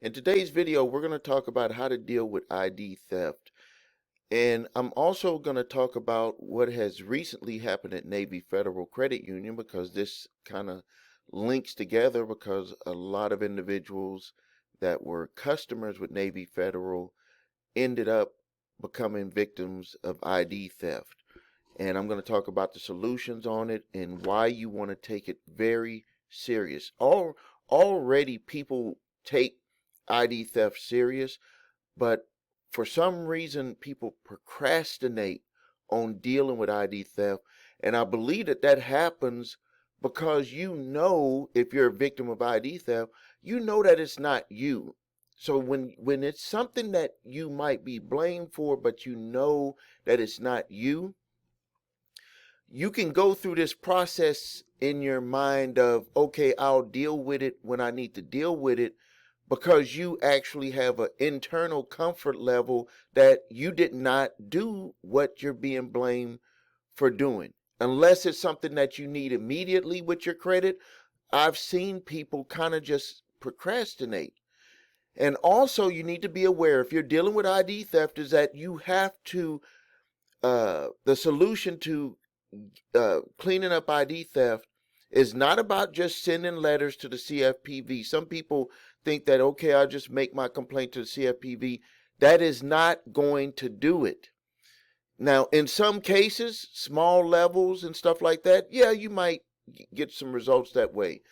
In today's video, we're going to talk about how to deal with ID theft. And I'm also going to talk about what has recently happened at Navy Federal Credit Union, because this kind of links together, because a lot of individuals that were customers with Navy Federal ended up becoming victims of ID theft. And I'm going to talk about the solutions on it and why you want to take it very serious. Already people take ID theft serious, but for some reason people procrastinate on dealing with ID theft. And I believe that happens because if you're a victim of ID theft, you know that it's not you. So when it's something that you might be blamed for, but you know that it's not you, you can go through this process in your mind of, okay, I'll deal with it when I need to deal with it, because you actually have an internal comfort level that you did not do what you're being blamed for doing. Unless it's something that you need immediately with your credit, I've seen people kind of just procrastinate. And also, you need to be aware, if you're dealing with ID theft, is that you have to, the solution to cleaning up ID theft is not about just sending letters to the CFPB. Some people think that, okay, I'll just make my complaint to the CFPB. That is not going to do it. Now, in some cases, small levels and stuff like that, yeah, you might get some results that way.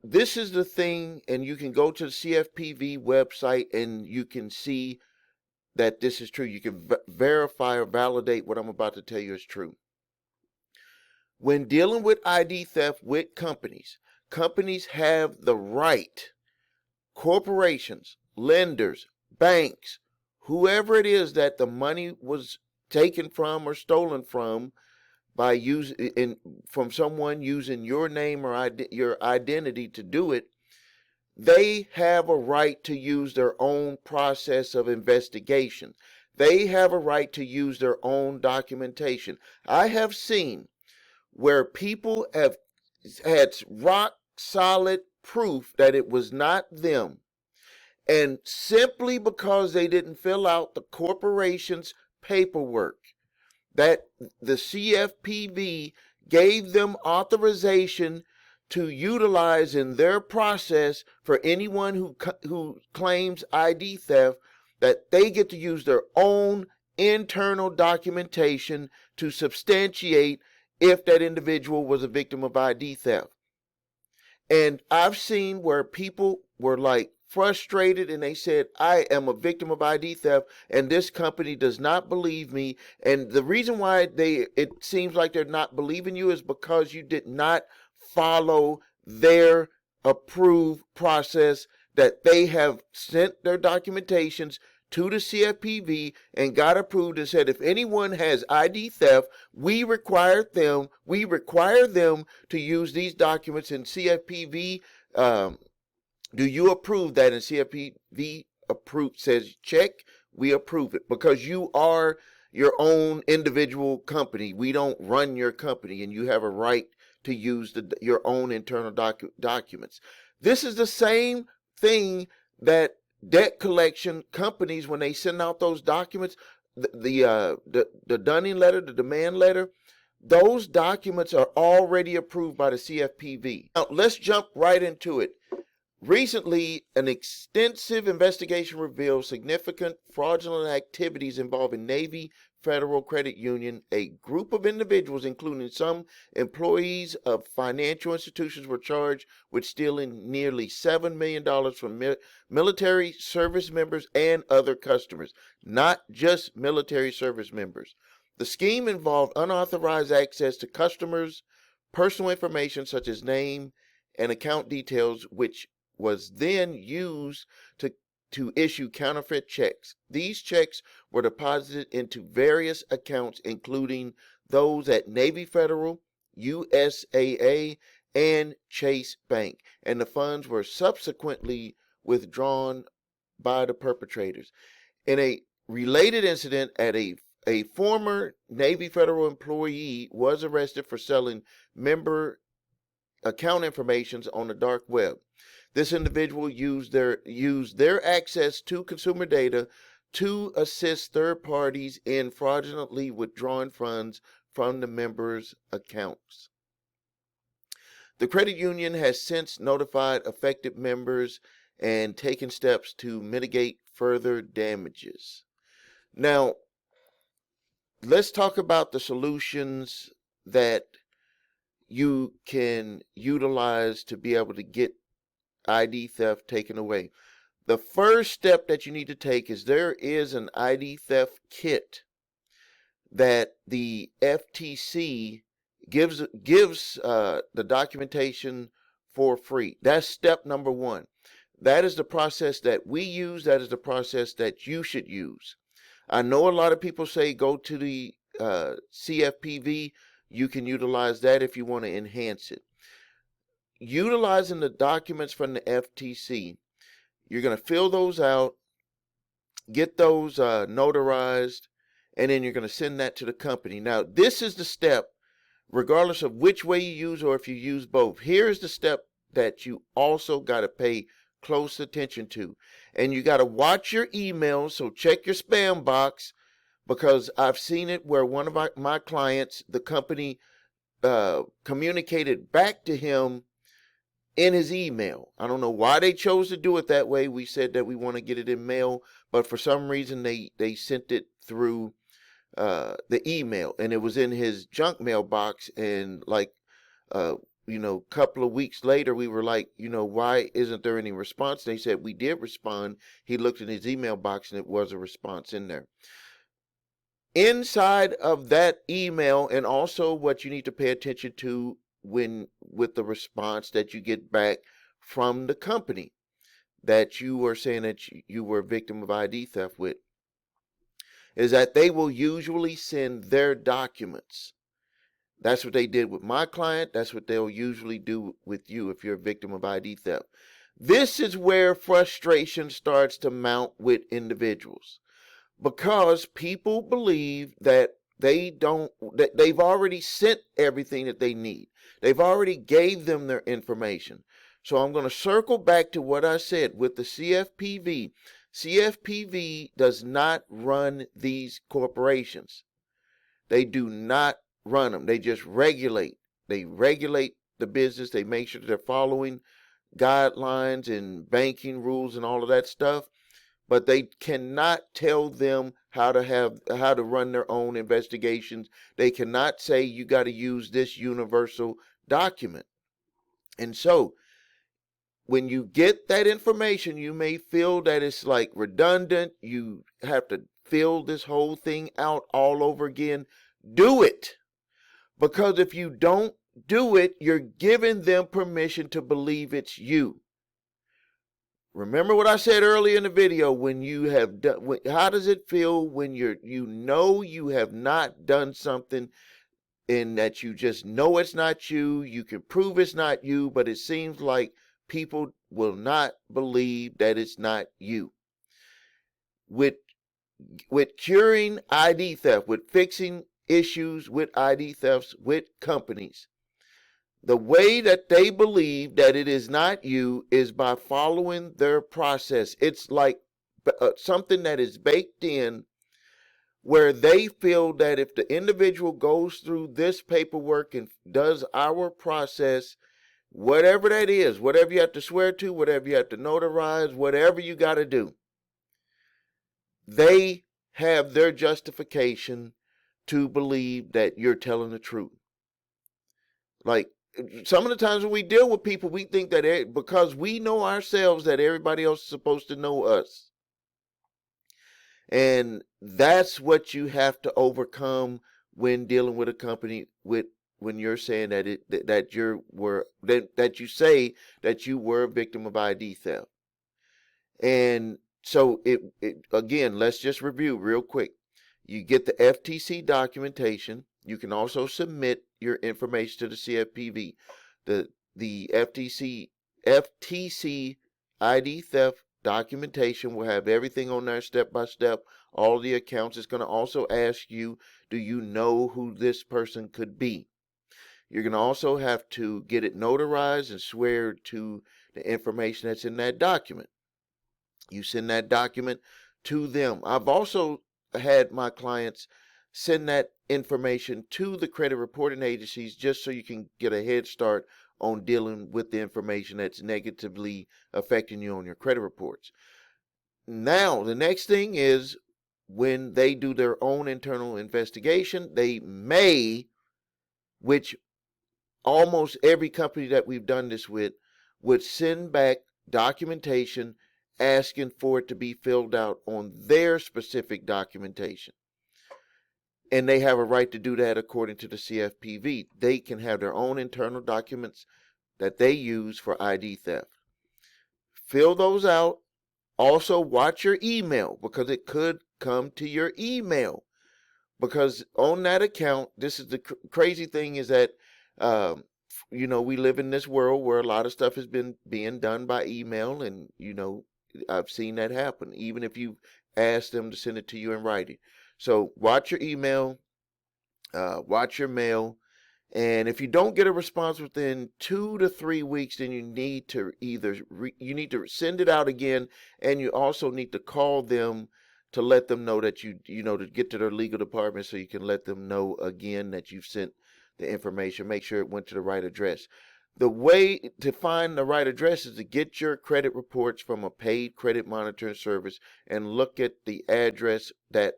This is the thing, and you can go to the CFPB website and you can see that this is true. You can verify or validate what I'm about to tell you is true. When dealing with ID theft with companies, companies have the right, corporations, lenders, banks, whoever it is that the money was taken from or stolen from from someone using your name or your identity to do it, they have a right to use their own process of investigation. They have a right to use their own documentation. I have seen where people have had rock solid proof that it was not them. And simply because they didn't fill out the corporation's paperwork, that the CFPB gave them authorization to utilize in their process for anyone who claims ID theft, that they get to use their own internal documentation to substantiate if that individual was a victim of ID theft. And I've seen where people were like frustrated and they said, I am a victim of ID theft and this company does not believe me. And the reason why it seems like they're not believing you is because you did not follow their approved process, that they have sent their documentations to the CFPB and got approved and said, if anyone has ID theft, we require them to use these documents. In CFPB, do you approve that? And CFPB says check, we approve it, because you are your own individual company. We don't run your company, and you have a right to use your own internal documents. This is the same thing that debt collection companies, when they send out those documents, the dunning letter, the demand letter, those documents are already approved by the CFPB. Now, let's jump right into it. Recently, an extensive investigation revealed significant fraudulent activities involving Navy Federal Credit Union. A group of individuals, including some employees of financial institutions, were charged with stealing nearly $7 million from military service members and other customers, not just military service members. The scheme involved unauthorized access to customers' personal information such as name and account details, which was then used to issue counterfeit checks. These checks were deposited into various accounts, including those at Navy Federal, USAA, and Chase Bank, and the funds were subsequently withdrawn by the perpetrators. In a related incident, a former Navy Federal employee was arrested for selling member account information on the dark web. This individual used their access to consumer data to assist third parties in fraudulently withdrawing funds from the members' accounts. The credit union has since notified affected members and taken steps to mitigate further damages. Now, let's talk about the solutions that you can utilize to be able to get ID theft taken away. The first step that you need to take is there is an ID theft kit that the FTC gives the documentation for free. That's step number one. That is the process that we use. That is the process that you should use. I know a lot of people say go to the CFPB. You can utilize that if you want to enhance it. Utilizing the documents from the FTC, you're going to fill those out, get those notarized, and then you're going to send that to the company. Now, this is the step, regardless of which way you use or if you use both. Here's the step that you also got to pay close attention to. And you got to watch your emails, so check your spam box, because I've seen it where one of my clients, the company communicated back to him in his email. I don't know why they chose to do it that way. We said that we want to get it in mail, but for some reason they sent it through the email, and it was in his junk mail box. And like couple of weeks later, we were like, why isn't there any response? They said we did respond. He looked in his email box and it was a response in there. Inside of that email, and also what you need to pay attention to with the response that you get back from the company that you were saying that you were a victim of ID theft with, is that they will usually send their documents. That's what they did with my client. That's what they'll usually do with you if you're a victim of ID theft. This is where frustration starts to mount with individuals, because people believe that that they've already sent everything that they need. They've already gave them their information. So I'm going to circle back to what I said with the CFPB. CFPB does not run these corporations. They do not run them. They just regulate. They regulate the business. They make sure that they're following guidelines and banking rules and all of that stuff. But they cannot tell them how to run their own investigations. They cannot say you got to use this universal document. And so when you get that information, you may feel that it's like redundant. You have to fill this whole thing out all over again. Do it. Because if you don't do it, you're giving them permission to believe it's you. Remember what I said earlier in the video, when you have done, how does it feel when you have not done something, and that you just know it's not you, you can prove it's not you, but it seems like people will not believe that it's not you. With curing ID theft, with fixing issues with ID thefts with companies, the way that they believe that it is not you is by following their process. It's like something that is baked in, where they feel that if the individual goes through this paperwork and does our process, whatever that is, whatever you have to swear to, whatever you have to notarize, whatever you got to do, they have their justification to believe that you're telling the truth. Like, some of the times when we deal with people, we think that because we know ourselves, that everybody else is supposed to know us. And that's what you have to overcome when dealing with a company, when you're saying that you say that you were a victim of ID theft. And so again, let's just review real quick. You get the FTC documentation. You can also submit your information to the CFPB. The FTC ID theft documentation will have everything on there step by step, all the accounts. It's going to also ask you, do you know who this person could be? You're going to also have to get it notarized and swear to the information that's in that document. You send that document to them. I've also had my clients send that information to the credit reporting agencies just so you can get a head start on dealing with the information that's negatively affecting you on your credit reports. Now, the next thing is when they do their own internal investigation, they may, which almost every company that we've done this with, would send back documentation asking for it to be filled out on their specific documentation. And they have a right to do that according to the CFPB. They can have their own internal documents that they use for ID theft. Fill those out. Also, watch your email because it could come to your email. Because on that account, this is the crazy thing is that, we live in this world where a lot of stuff has been being done by email. And, I've seen that happen, even if you ask them to send it to you in writing. So watch your email, watch your mail. And if you don't get a response within 2 to 3 weeks, then you need to you need to send it out again, and you also need to call them to let them know that to get to their legal department so you can let them know again that you've sent the information. Make sure it went to the right address. The way to find the right address is to get your credit reports from a paid credit monitoring service and look at the address that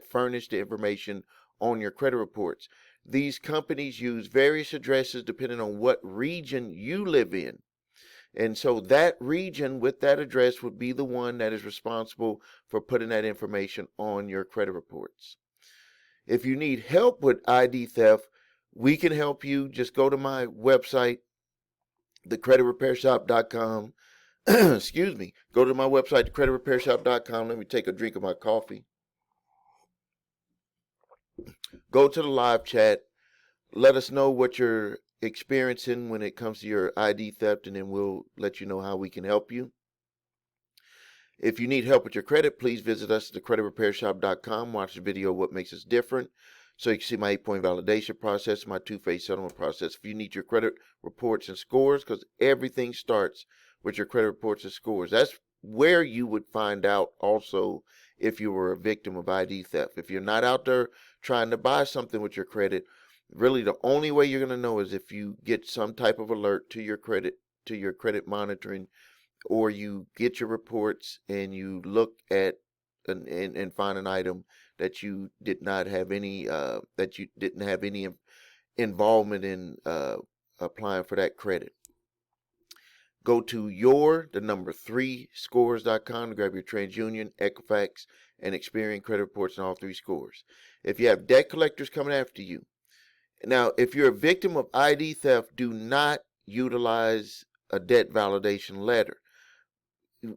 furnished the information on your credit reports. These companies use various addresses depending on what region you live in. And so that region with that address would be the one that is responsible for putting that information on your credit reports. If you need help with ID theft, we can help you. Just go to my website, thecreditrepairshop.com. Excuse me. Go to my website, thecreditrepairshop.com. Let me take a drink of my coffee. Go to the live chat. Let us know what you're experiencing when it comes to your ID theft, and then we'll let you know how we can help you. If you need help with your credit, please visit us at thecreditrepairshop.com. Watch the video, What Makes Us Different, so you can see my 8-point validation process, my 2-phase settlement process. If you need your credit reports and scores, because everything starts with your credit reports and scores. That's where you would find out also if you were a victim of ID theft. If you're not out there trying to buy something with your credit, really the only way you're going to know is if you get some type of alert to your credit monitoring, or you get your reports and you look at and find an item that you did not have any involvement in applying for that credit. Go to the number 3 scores.com to grab your TransUnion, Equifax, and Experian credit reports on all 3 scores. If you have debt collectors coming after you, now if you're a victim of ID theft, do not utilize a debt validation letter.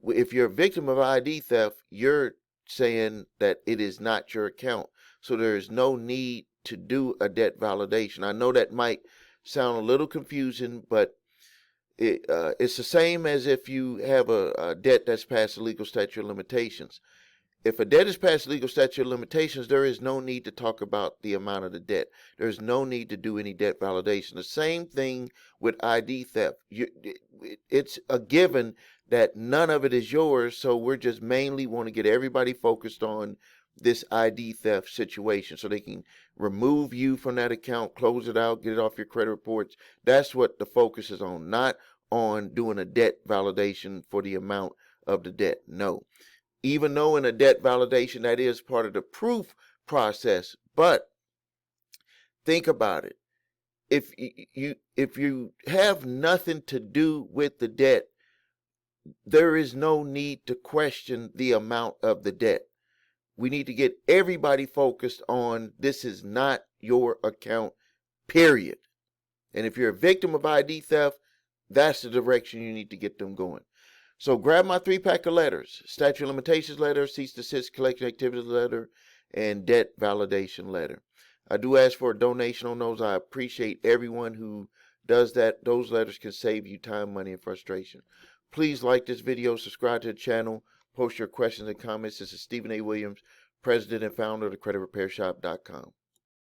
If you're a victim of ID theft, you're saying that it is not your account. So there is no need to do a debt validation. I know that might sound a little confusing, but it's the same as if you have a debt that's past the legal statute of limitations. If a debt is past legal statute of limitations, there is no need to talk about the amount of the debt. There's no need to do any debt validation. The same thing with ID theft. It's a given that none of it is yours, so we're just mainly want to get everybody focused on this ID theft situation so they can remove you from that account, close it out, get it off your credit reports. That's what the focus is on, not on doing a debt validation for the amount of the debt. No. Even though in a debt validation that is part of the proof process, but think about it. If you have nothing to do with the debt, there is no need to question the amount of the debt. We need to get everybody focused on this is not your account, period. And if you're a victim of ID theft, that's the direction you need to get them going. So grab my 3-pack of letters: statute of limitations letter, cease and desist collection activities letter, and debt validation letter. I do ask for a donation on those. I appreciate everyone who does that. Those letters can save you time, money, and frustration. Please like this video, subscribe to the channel, post your questions and comments. This is Stephen A. Williams, president and founder of thecreditrepairshop.com.